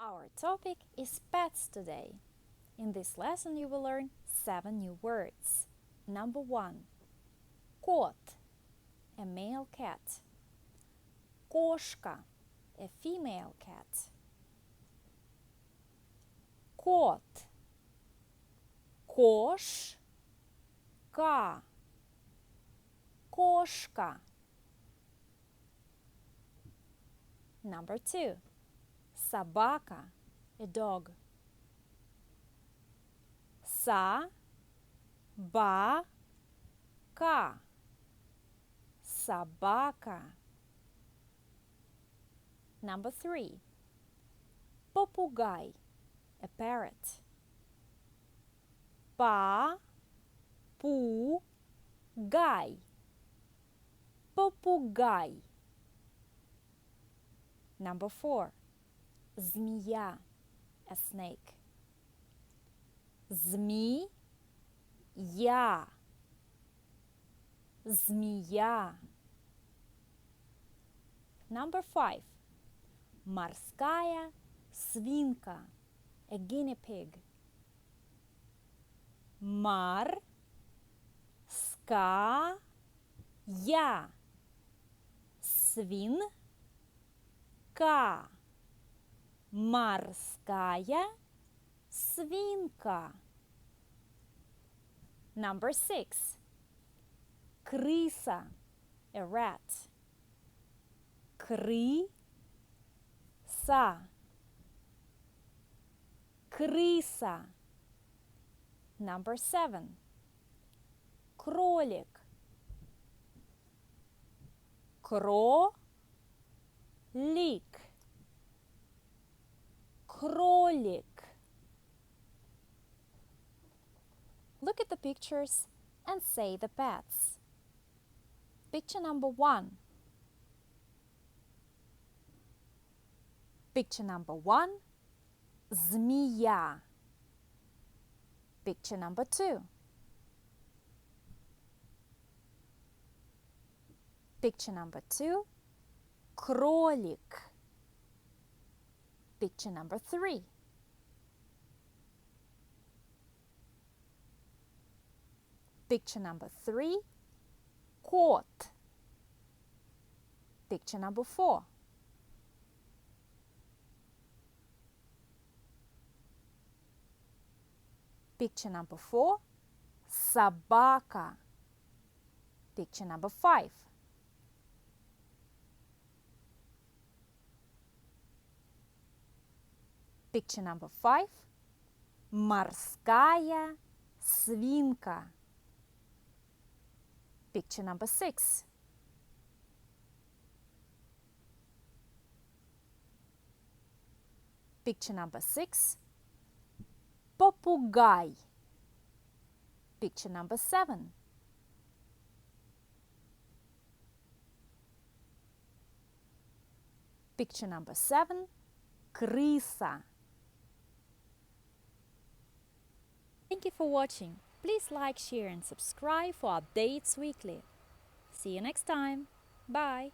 Our topic is pets today. In this lesson you will learn 7 new words. Number 1. Кот, a male cat. Кошка, a female cat. Кот. Koshka, koshka. Number 2. Собака, a dog. Собака, собака. Number 3. Попугай, a parrot. PapoogAy, попугай. Number 4. Zm'eey'A, a snake. Zm'eey'A, змея. Number 5. Морская свинка, a guinea pig. Морская свинка, морская свинка. Number 6. Крыса, a rat. Крыса, крыса. Number 7. Кролик, кролик, кролик. Look at the pictures and say the pets. Picture number 1. Picture number 1. Змея. Picture number 2. Picture number 2. Кролик. Picture number 3. Picture number 3. Кот. Picture number 4. Picture number 4. Собака. Picture number 5. Picture number 5. Морская свинка. Picture number 6. Picture number 6. Попугай. Picture number 7. Picture number 7. Крыса. Thank you for watching. Please like, share and subscribe for updates weekly. See you next time. Bye.